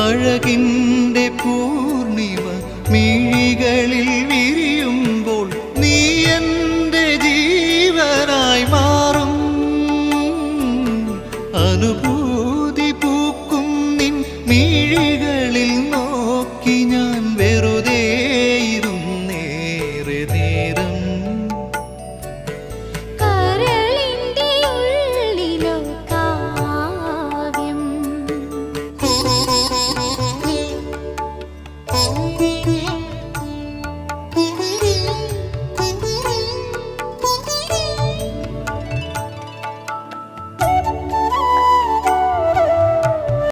അഴകിൻ്റെ പൂർണിമ മിഴികളിൽ വിരിയുമ്പോൾ നീ എൻ്റെ ജീവനായി മാറും. അനുഭൂതി പൂക്കും നിൻ